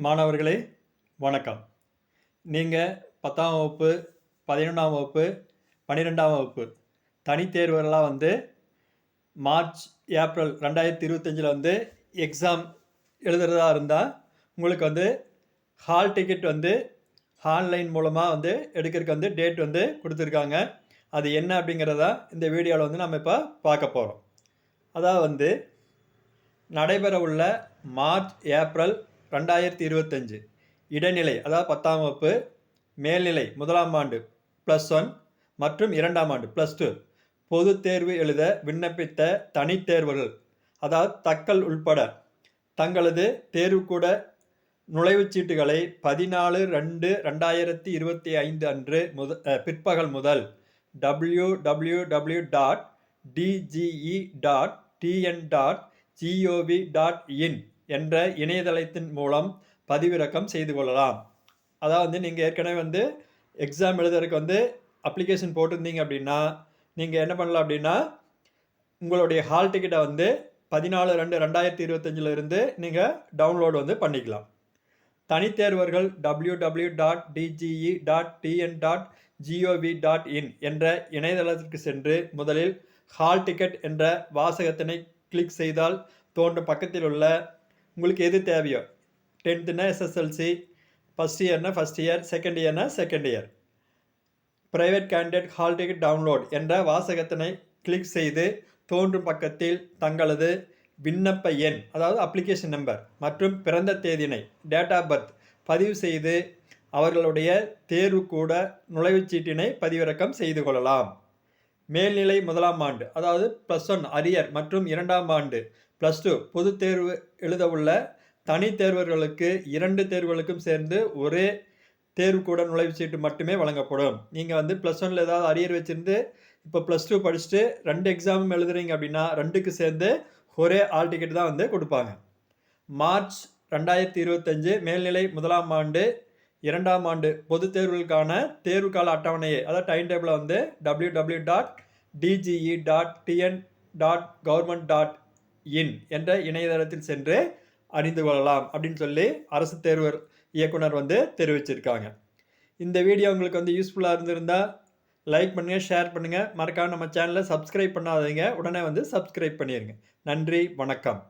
மாணவர்களே வணக்கம். நீங்கள் 10ஆம் வகுப்பு, 11ஆம் வகுப்பு, 12ஆம் வகுப்பு தனித் தேர்வுகள்லாம் மார்ச், ஏப்ரல் 2025 எக்ஸாம் எழுதுறதா இருந்தால் உங்களுக்கு ஹால் டிக்கெட் ஆன்லைன் மூலமாக எடுக்கிறதுக்கு டேட் கொடுத்துருக்காங்க. அது என்ன அப்படிங்கிறதா இந்த வீடியோவில் நம்ம இப்போ பார்க்க போகிறோம். அதாவது நடைபெற உள்ள மார்ச், ஏப்ரல் 2025 இடைநிலை, அதாவது 10ஆம் வகுப்பு, மேல்நிலை 1ஆம் ஆண்டு +1 மற்றும் 2ஆம் ஆண்டு +2 பொதுத் தேர்வு எழுத விண்ணப்பித்த தனித் தேர்வர்கள், அதாவது தக்கல் உள்பட தங்களது தேர்வுக்கூட நுழைவுச்சீட்டுகளை 14/2/2025 அன்று பிற்பகல் முதல் www.dge.tn.gov.in என்ற இணையதளத்தின் மூலம் பதிவிறக்கம் செய்து கொள்ளலாம். அதாவது நீங்கள் ஏற்கனவே எக்ஸாம் எழுதுறதுக்கு அப்ளிகேஷன் போட்டிருந்தீங்க அப்படின்னா நீங்கள் என்ன பண்ணலாம் அப்படின்னா உங்களுடைய ஹால் டிக்கெட்டை 14/2/2025 இருந்து நீங்கள் டவுன்லோடு பண்ணிக்கலாம். தனித்தேர்வர்கள் www.dge.tn.gov.in என்ற இணையதளத்திற்கு சென்று முதலில் ஹால் டிக்கெட் என்ற வாசகத்தினை கிளிக் செய்தால் தோன்றும் பக்கத்தில் உள்ள உங்களுக்கு எது தேவையோ, 10th SSLC, ஃபஸ்ட் இயர்னா ஃபஸ்ட் இயர், செகண்ட் இயர்னா second year, private candidate hall ticket download என்ற வாசகத்தினை கிளிக் செய்து தோன்றும் பக்கத்தில் தங்களது விண்ணப்ப எண், அதாவது அப்ளிகேஷன் நம்பர் மற்றும் பிறந்த தேதியினை, டேட் ஆஃப் பர்த் பதிவு செய்து அவர்களுடைய தேர்வுக்கூட நுழைவுச்சீட்டினை பதிவிறக்கம் செய்து கொள்ளலாம். மேல்நிலை 1ஆம் ஆண்டு, அதாவது +1 அரியர் மற்றும் 2ஆம் ஆண்டு +2 பொதுத் தேர்வு எழுத உள்ள தனி தேர்வர்களுக்கு 2 தேர்வுகளுக்கும் சேர்ந்து ஒரே தேர்வுக்கூட நுழைவுச்சீட்டு மட்டுமே வழங்கப்படும். நீங்கள் +1 ஏதாவது அரியர் வச்சுருந்து இப்போ +2 படிச்சுட்டு 2 எக்ஸாமும் எழுதுறீங்க அப்படின்னா 2க்கு சேர்ந்து ஒரே ஆல் டிக்கெட் தான் கொடுப்பாங்க. மார்ச் 2025 மேல்நிலை 1ஆம் ஆண்டு 2ஆம் ஆண்டு பொதுத் தேர்வுகளுக்கான தேர்வுக்கால அட்டவணையை, அதாவது டைம் டேபிளை www.dge.tn.gov.in என்ற இணையதளத்தில் சென்று அறிந்து கொள்ளலாம் அப்படின்னு சொல்லி அரசு தேர்வு இயக்குனர் தெரிவிச்சிருக்காங்க. இந்த வீடியோ உங்களுக்கு யூஸ்ஃபுல்லாக இருந்திருந்தால் லைக் பண்ணுங்கள், ஷேர் பண்ணுங்கள், மறக்காம நம்ம சேனலை சப்ஸ்கிரைப் பண்ணாதீங்க, உடனே சப்ஸ்கிரைப் பண்ணிடுங்க. நன்றி, வணக்கம்.